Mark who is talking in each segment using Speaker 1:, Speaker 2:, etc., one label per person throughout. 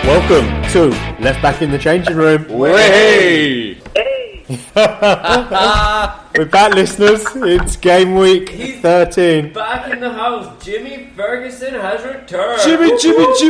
Speaker 1: Welcome to Left Back in the Changing Room.
Speaker 2: Hey!
Speaker 1: We're back, listeners. It's Gameweek 13.
Speaker 3: Back in the house. Jimmy Ferguson has returned.
Speaker 2: Jimmy!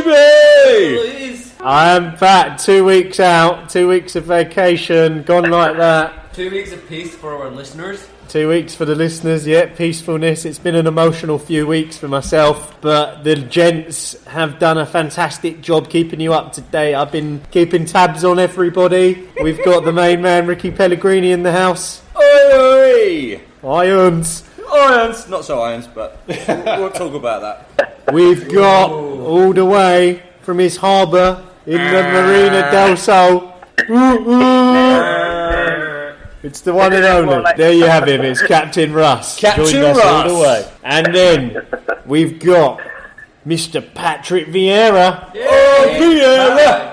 Speaker 3: Please.
Speaker 1: I am back. 2 weeks out. 2 weeks of vacation. Gone like that.
Speaker 3: 2 weeks of peace for our listeners.
Speaker 1: 2 weeks for the listeners, peacefulness. It's been an emotional few weeks for myself, but the gents have done a fantastic job keeping you up to date. I've been keeping tabs on everybody. We've got the main man, Ricky Pellegrini, in the house.
Speaker 2: Oi!
Speaker 1: Irons.
Speaker 2: Not so irons, but we'll talk about that.
Speaker 1: We've got all the way from his harbour in the Marina del Sol. It's the one and only. There you have him. It's Captain Russ.
Speaker 2: Captain
Speaker 1: Joined us
Speaker 2: Russ.
Speaker 1: all the way. And then we've got Mr. Patrick Vieira. Vieira.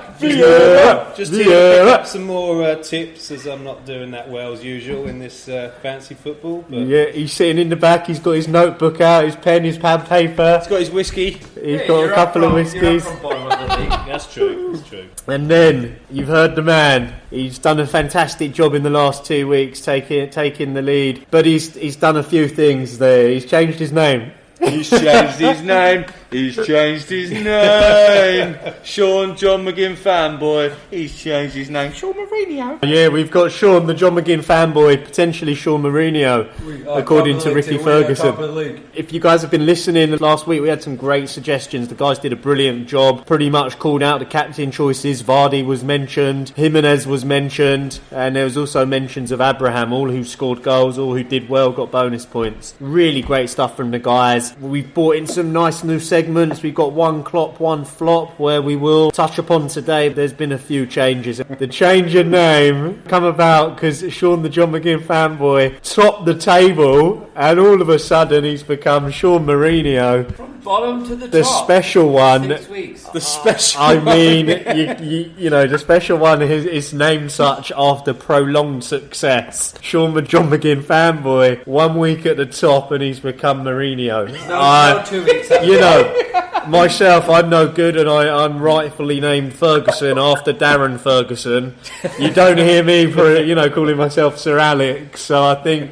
Speaker 4: Just here to pick up some more tips, as I'm not doing that well as usual in this fancy football. But
Speaker 1: Yeah, he's sitting in the back. He's got his notebook out, his pen, his pad paper.
Speaker 2: He's got his whiskey.
Speaker 1: He's got a couple of whiskies.
Speaker 4: that's true. That's true.
Speaker 1: And then you've heard the man. He's done a fantastic job in the last 2 weeks, taking the lead. But he's done a few things there. He's changed his name.
Speaker 2: He's changed his name. Sean John McGinn fanboy. He's changed his name. Sean Mourinho.
Speaker 1: Yeah, we've got Sean, the John McGinn fanboy, potentially Sean Mourinho, according to Ricky Ferguson. If you guys have been listening, last week we had some great suggestions. The guys did a brilliant job. Pretty much called out the captain choices. Vardy was mentioned, Jimenez was mentioned, and there was also mentions of Abraham, all who scored goals, all who did well, got bonus points. Really great stuff from the guys. We've brought in some nice new segments. We've got one Klopp, one flop, where we will touch upon today. There's been a few changes. The change of name come about because Sean, the John McGinn fanboy, topped the table, and all of a sudden he's become Sean Mourinho.
Speaker 3: From bottom to the top.
Speaker 1: The special one.
Speaker 3: 6 weeks.
Speaker 2: The special.
Speaker 1: I mean, you know, the special one is named such after prolonged success. Sean, the John McGinn fanboy, 1 week at the top, and he's become Mourinho.
Speaker 3: No, 2 weeks.
Speaker 1: You know, myself, I'm no good, and I'm rightfully named Ferguson after Darren Ferguson. You don't hear me calling myself Sir Alex. So I think,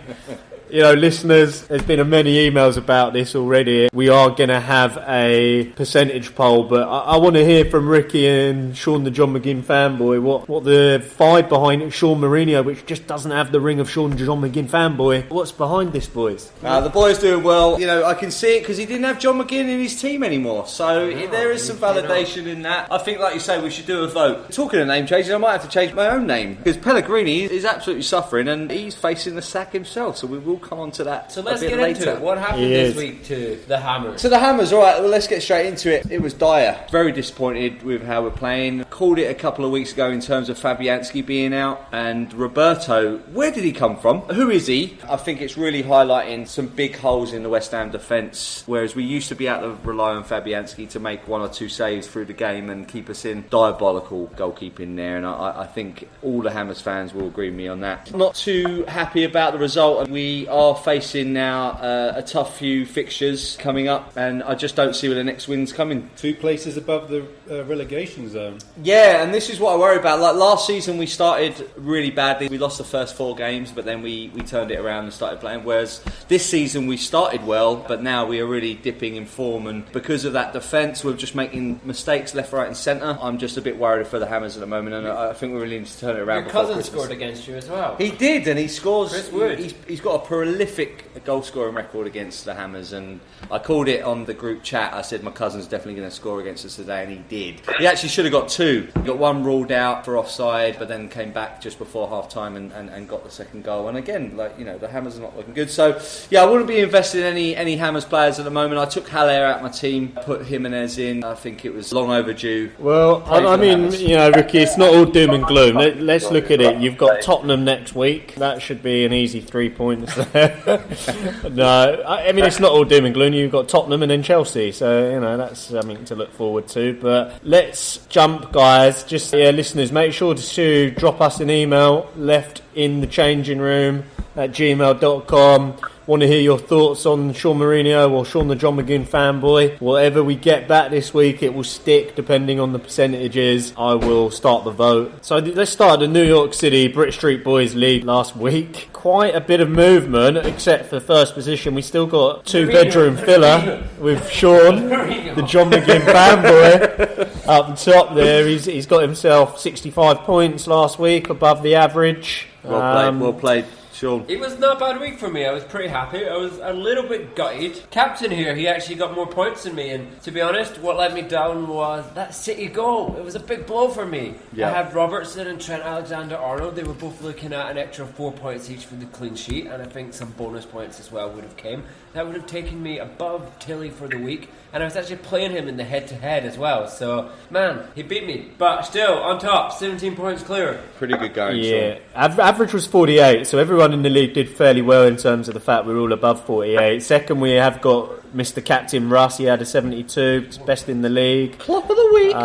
Speaker 1: listeners, there's been many emails about this already. We are going to have a percentage poll, but I want to hear from Ricky and Sean, the John McGinn fanboy, what the vibe behind Sean Mourinho, which just doesn't have the ring of Sean, John McGinn fanboy. What's behind this, boys?
Speaker 2: The boy's doing well. I can see it because he didn't have John McGinn in his team anymore. So there is some validation in that. I think, like you say, we should do a vote. Talking of name changes, I might have to change my own name because Pellegrini is absolutely suffering and he's facing the sack himself. So we will come on to that.
Speaker 3: So let's
Speaker 2: a bit
Speaker 3: get
Speaker 2: later.
Speaker 3: into it. What happened this week to the Hammers?
Speaker 2: To the Hammers, alright, well, let's get straight into it. It was dire. Very disappointed with how we're playing. Called it a couple of weeks ago in terms of Fabianski being out. And Roberto, where did he come from? Who is he? I think it's really highlighting some big holes in the West Ham defence. Whereas we used to be able to rely on Fabianski to make one or two saves through the game and keep us in diabolical goalkeeping there. And I think all the Hammers fans will agree with me on that. Not too happy about the result. We are facing now a tough few fixtures coming up, and I just don't see where the next win's coming.
Speaker 4: 2 places above the relegation zone.
Speaker 2: Yeah, and this is what I worry about. Like last season, we started really badly. We lost the first 4 games, but then we turned it around and started playing. Whereas this season, we started well, but now we are really dipping in form. And because of that defence, we're just making mistakes left, right, and centre. I'm just a bit worried for the Hammers at the moment, and I think we really need to turn it around.
Speaker 3: Your cousin scored against you as well.
Speaker 2: He did, and he scores.
Speaker 3: Chris Wood.
Speaker 2: He's got a prolific goal scoring record against the Hammers, and I called it on the group chat. I said my cousin's definitely going to score against us today, and he did. He actually should have got 2. He got 1 ruled out for offside, but then came back just before half time and got the second goal. And again, the Hammers are not looking good. So yeah, I wouldn't be invested in any Hammers players at the moment. I took Haller out of my team, put Jimenez in. I think it was long overdue.
Speaker 1: Well, I mean, Ricky, it's not all doom and gloom. Let's look at it. You've got Tottenham next week. That should be an easy 3 points there. No, I mean, it's not all doom and gloom. You've got Tottenham and then Chelsea, so that's something to look forward to. But let's jump, guys. Just listeners, make sure to drop us an email, left in the changing room sean@gmail.com. Want to hear your thoughts on Sean Mourinho or Sean the John McGinn fanboy? Whatever we get back this week, it will stick depending on the percentages. I will start the vote. So let's start the New York City Brit Street Boys League last week. Quite a bit of movement, except for first position. We still got two-bedroom filler with Sean, the John McGinn fanboy, up the top there. He's got himself 65 points last week, above the average.
Speaker 2: Well played. Sean.
Speaker 3: It was not a bad week for me. I was pretty happy. I was a little bit gutted. Captain here, he actually got more points than me, and to be honest, what let me down was that City goal. It was a big blow for me.
Speaker 2: Yeah.
Speaker 3: I had Robertson and Trent Alexander-Arnold. They were both looking at an extra 4 points each for the clean sheet, and I think some bonus points as well would have came. That would have taken me above Tilly for the week, and I was actually playing him in the head-to-head as well. So, man, he beat me. But still, on top, 17 points clear.
Speaker 2: Pretty good going,
Speaker 1: Yeah,
Speaker 2: Sean.
Speaker 1: average was 48, so everyone in the league did fairly well in terms of the fact we're all above 48. Second, we have got Mr. Captain Russ. He had a 72, best in the league.
Speaker 2: Klopp of the week.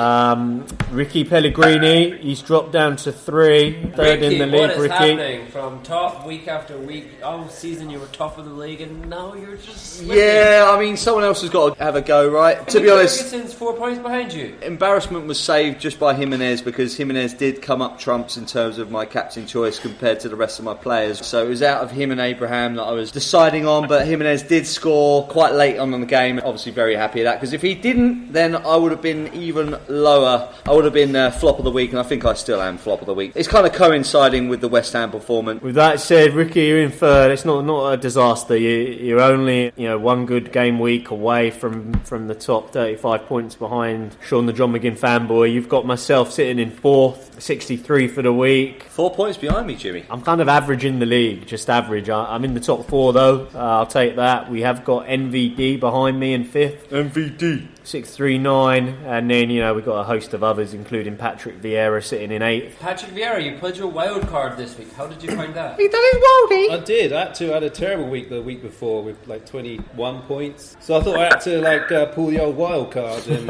Speaker 1: Ricky Pellegrini, he's dropped down to 3, third
Speaker 3: Ricky,
Speaker 1: in the league.
Speaker 3: what is
Speaker 1: Ricky,
Speaker 3: happening? From top week after week, all season you were top of the league, and now you're just slipping.
Speaker 2: Yeah, I mean, someone else has got to have a go, right? To be honest,
Speaker 3: Ferguson's 4 points behind you.
Speaker 2: embarrassment was saved just by Jimenez, because Jimenez did come up trumps in terms of my captain choice compared to the rest of my players. So it was out of him and Abraham that I was deciding on, but Jimenez did score quite late on the game. Obviously very happy with that, because if he didn't, then I would have been even lower. I would have been flop of the week, and I think I still am flop of the week. It's kind of coinciding with the West Ham performance.
Speaker 1: with that said, Ricky, you're in third. It's not a disaster. You're only one good game week away from the top, 35 points behind Sean the John McGinn fanboy. You've got myself sitting in fourth, 63 for the week.
Speaker 2: 4 points behind me, Jimmy.
Speaker 1: I'm kind of average in the league, just average. I'm in the top 4 though. I'll take that. We have got NVD behind me in fifth.
Speaker 2: MVD.
Speaker 1: 639, and then we've got a host of others, including Patrick Vieira sitting in 8th.
Speaker 3: Patrick Vieira, you played your wild card this week. How did you find that?
Speaker 1: He done his worldie.
Speaker 4: I did. I had a terrible week the week before with like 21 points. So I thought I had to pull the old wild card, and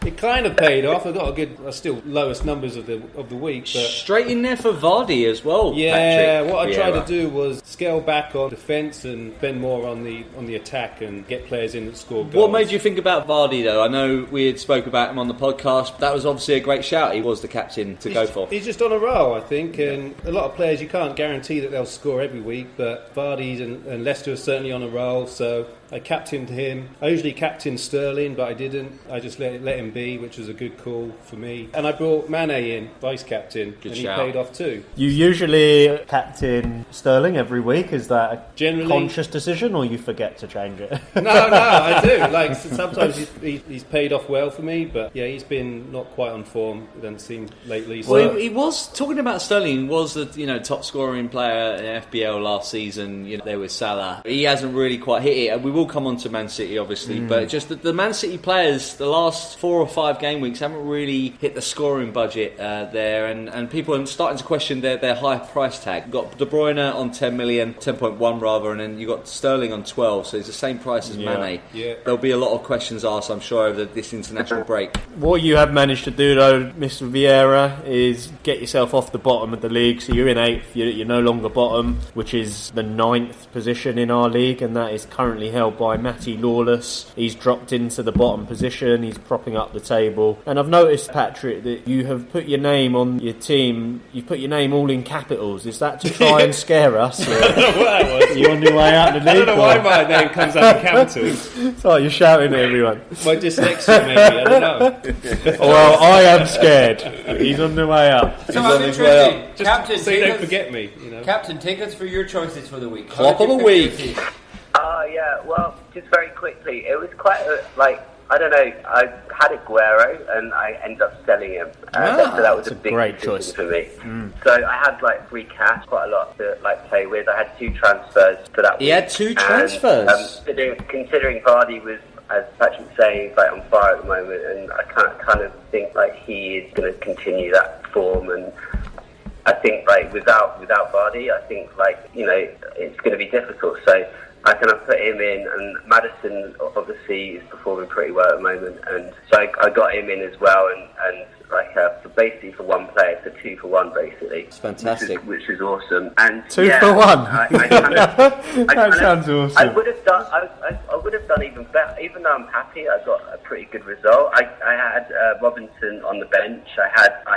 Speaker 4: it kind of paid off. I got still lowest numbers of the week. But
Speaker 2: Straight in there for Vardy as well.
Speaker 4: yeah,
Speaker 2: Patrick
Speaker 4: what I
Speaker 2: Vieira.
Speaker 4: tried to do was scale back on defence and spend more on the attack and get players in that score goals.
Speaker 2: What made you think about Vardy though? I know we had spoke about him on the podcast. That was obviously a great shout. He was the captain to go for.
Speaker 4: He's just on a roll, I think, and a lot of players you can't guarantee that they'll score every week, but Vardy's and Leicester are certainly on a roll, so I captained him. I usually captained Sterling, but I didn't. I just let him be, which was a good call for me. And I brought Mane in, vice captain,
Speaker 2: Good
Speaker 4: and
Speaker 2: shout.
Speaker 4: he paid off too.
Speaker 1: You usually captain Sterling every week. Is that a
Speaker 4: Generally-
Speaker 1: conscious decision, or you forget to change it?
Speaker 4: No, I do. Like sometimes he's paid off well for me, but yeah, he's been not quite on form. It doesn't seem lately. So.
Speaker 2: Well, he was talking about Sterling. He was the top scoring player in FPL last season. There with Salah. He hasn't really quite hit it. And we will come on to Man City, obviously, but just the Man City players, the last 4 or 5 game weeks haven't really hit the scoring budget there, and people are starting to question their high price tag. You've got De Bruyne on 10 million, 10.1 rather, and then you got Sterling on 12, so it's the same price as Mane.
Speaker 4: Yeah.
Speaker 2: There'll be a lot of questions asked, I'm sure, over this international break.
Speaker 1: What you have managed to do, though, Mr. Vieira, is get yourself off the bottom of the league. So you're in 8th, you're no longer bottom, which is the 9th position in our league, and that is currently held by Matty Lawless. He's dropped into the bottom position, he's propping up the table. And I've noticed, Patrick, that you have put your name on your team, you've put your name all in capitals. Is that to try and scare us?
Speaker 4: I don't know what that was.
Speaker 1: You're on your way out the league?
Speaker 4: I don't know why my name comes up in capitals.
Speaker 1: It's like you're shouting at everyone.
Speaker 4: My dyslexia, maybe. I don't know.
Speaker 1: Well, I am scared. He's on the way up.
Speaker 3: So
Speaker 2: on
Speaker 3: I'm
Speaker 2: his way
Speaker 3: interested.
Speaker 4: Just
Speaker 3: Captain,
Speaker 4: so you don't forget me.
Speaker 3: Captain, take us for your choices for the week.
Speaker 2: Klopp
Speaker 3: How did
Speaker 2: of
Speaker 3: you
Speaker 2: the
Speaker 3: pick your
Speaker 2: week.
Speaker 3: team?
Speaker 5: Yeah, well, just very quickly, it was quite I don't know, I had Aguero and I ended up selling him. So that was a big
Speaker 1: great
Speaker 5: decision
Speaker 1: choice.
Speaker 5: for me. So I had free cash, quite a lot to play with. I had 2 transfers for that
Speaker 2: He
Speaker 5: week.
Speaker 2: had 2 transfers?
Speaker 5: And, considering Vardy was, as Patrick was saying, he's on fire at the moment, and I kind of think he is going to continue that form, and I think without Vardy, I think it's going to be difficult. So I kind of put him in, and Maddison obviously is performing pretty well at the moment, and so I got him in as well, and like basically for one player, so 2 for 1 basically.
Speaker 2: It's fantastic,
Speaker 5: which is awesome. And
Speaker 1: 2 for 1.
Speaker 5: That
Speaker 1: sounds awesome.
Speaker 5: I would have done. I would have done even better. Even though I'm happy, I got a pretty good result. I had Robinson on the bench. I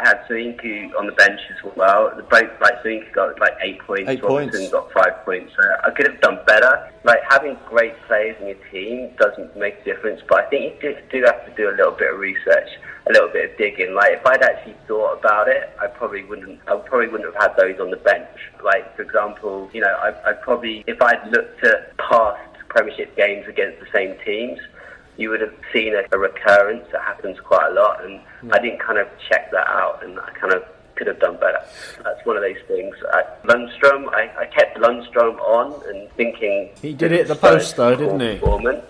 Speaker 5: had Soyuncu on the bench as well. Both like Soyuncu got like 8 points.
Speaker 2: 8
Speaker 5: Robinson
Speaker 2: points.
Speaker 5: got 5 points. So I could have done better. Like having great players in your team doesn't make a difference, but I think you do have to do a little bit of research, a little bit of digging. Like if I'd actually thought about it, I probably wouldn't have had those on the bench. Like for example, you know, I probably, if I'd looked at past Premiership games against the same teams, you would have seen a recurrence that happens quite a lot, and I didn't kind of check that out, and I kind of could have done better. That's one of those things. Lundstrom, I kept Lundstrom on and thinking...
Speaker 1: He did it at the post though, didn't he?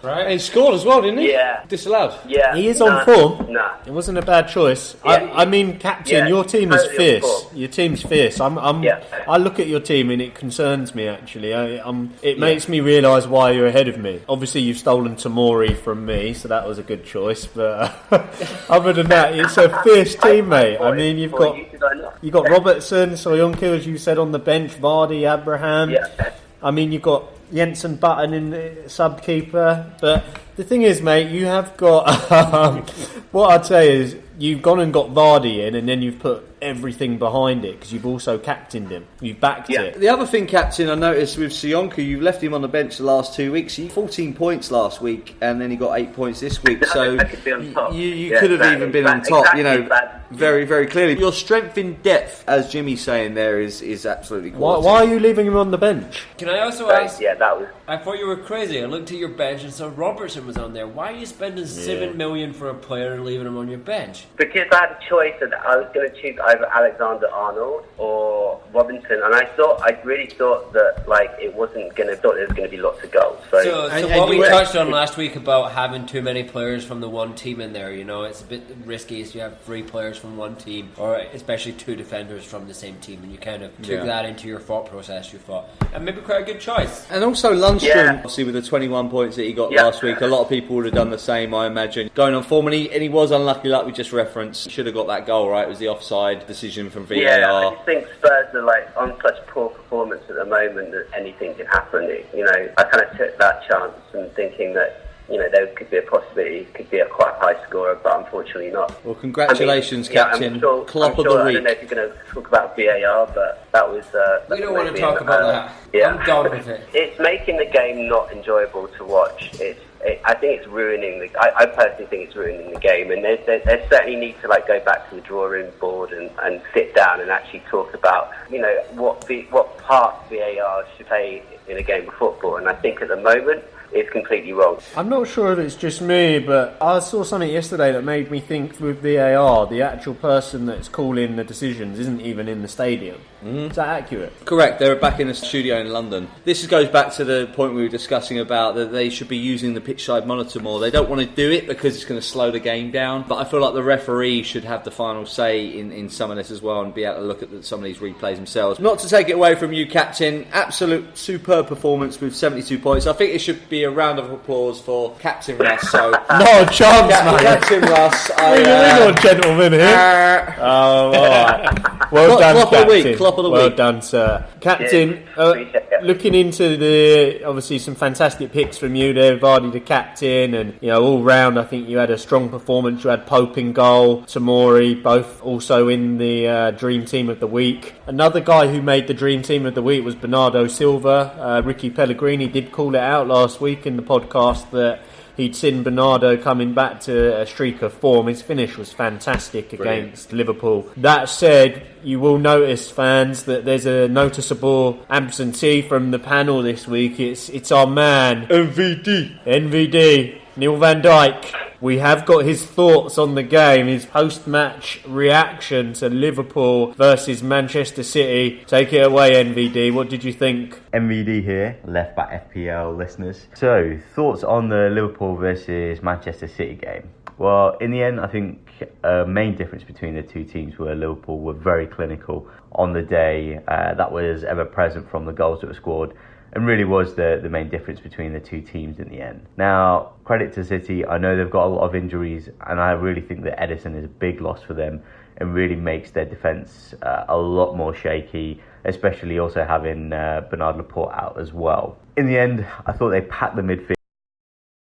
Speaker 2: Right, and he scored as well, didn't he?
Speaker 5: Yeah.
Speaker 2: Disallowed.
Speaker 5: Yeah.
Speaker 1: He is on form.
Speaker 5: Nah.
Speaker 1: It wasn't a bad choice.
Speaker 5: Yeah,
Speaker 1: I mean, captain,
Speaker 5: yeah,
Speaker 1: your team is
Speaker 5: totally on
Speaker 1: fierce.
Speaker 5: form.
Speaker 1: Your team's fierce. I look at your team and it concerns me actually. It makes me realise why you're ahead of me. Obviously, you've stolen Tomori from me, so that was a good choice. But other than that, it's a fierce team, mate. I mean, you've got Robertson, Soyuncu, as you said, on the bench, Vardy, Abraham.
Speaker 5: Yeah.
Speaker 1: I mean, you've got Jensen Button in the sub-keeper. But the thing is, mate, you have got... what I'd say is you've gone and got Vardy in, and then you've put everything behind it because you've also captained him. You've backed it.
Speaker 2: The other thing, Captain, I noticed with Sionku, you've left him on the bench the last 2 weeks. He 14 points last week, and then he got 8 points this week. So
Speaker 5: I could be on top.
Speaker 2: you could have even been on top. You know, very, very clearly. Your strength in depth, as Jimmy's saying there, is absolutely quality.
Speaker 1: Why are you leaving him on the bench?
Speaker 3: Can I also ask?
Speaker 5: Yeah, that was...
Speaker 3: I thought you were crazy. I looked at your bench and saw Robertson was on there. Why are you spending $7 million for a player and leaving him on your bench?
Speaker 5: Because I had a choice, and I was going to choose either Alexander-Arnold or Robinson, and I really thought that there was going to be lots of goals.
Speaker 3: So what we touched on last week about having too many players from the one team in there, you know, it's a bit risky if you have 3 players from one team, or especially 2 defenders from the same team, and you kind of took that into your thought process. You thought, and maybe quite a good choice.
Speaker 2: And also Lundstrom, obviously with the 21 points that he got last week, a lot of people would have done the same, I imagine. Going on form, and he was unlucky, like we just referenced. Should have got that goal, right? It was the offside decision from VAR.
Speaker 5: Yeah, I just think Spurs are on such poor performance at the moment that anything can happen. I kind of took that chance and thinking that there could be a possibility, it could be a quite high scorer, but unfortunately not.
Speaker 2: Well, congratulations, Captain. Klopp of the week.
Speaker 5: I don't know if you're going to talk about VAR, but that was...
Speaker 3: we don't want to talk about that.
Speaker 5: Yeah.
Speaker 3: I'm done with it.
Speaker 5: It's making the game not enjoyable to watch. I think it's ruining I personally think it's ruining the game, and there certainly need to go back to the drawing board and sit down and actually talk about what part VAR should play in a game of football. And I think at the moment it's completely wrong.
Speaker 1: I'm not sure if it's just me, but I saw something yesterday that made me think with VAR, the actual person that's calling the decisions isn't even in the stadium. Is that accurate?
Speaker 2: Correct, they're back in the studio in London. This goes back to the point we were discussing about that they should be using the pitchside monitor more. They don't want to do it because it's going to slow the game down, but I feel like the referee should have the final say in some of this as well and be able to look at some of these replays themselves. Not to take it away from you, Captain, absolute superb performance with 72 points. I think it should be a round of applause for Captain Russ. So
Speaker 1: Not a chance, mate.
Speaker 2: Captain Russ.
Speaker 1: You're a gentleman here. Well done, Captain.
Speaker 2: Klopp of the
Speaker 1: well
Speaker 2: week.
Speaker 1: done, sir. Captain, looking into obviously some fantastic picks from you there, Vardy the captain, and all round I think you had a strong performance. You had Pope in goal, Tomori, both also in the Dream Team of the Week. Another guy who made the Dream Team of the Week was Bernardo Silva. Ricky Pellegrini did call it out last week in the podcast that he'd seen Bernardo coming back to a streak of form. His finish was fantastic against Liverpool. That said, you will notice, fans, that there's a noticeable absentee from the panel this week. It's our man NVD, Neil van Dijk. We have got his thoughts on the game, his post-match reaction to Liverpool versus Manchester City. Take it away, NVD. What did you think?
Speaker 6: MVD here, left back FPL listeners. So, thoughts on the Liverpool versus Manchester City game? Well, in the end, I think a main difference between the two teams were Liverpool were very clinical on the day. That was ever present from the goals that were scored. and really was the main difference between the two teams in the end. Now, credit to City, I know they've got a lot of injuries, and I really think that Edison is a big loss for them and really makes their defence a lot more shaky, especially also having Bernard Laporte out as well. In the end, I thought they packed the midfield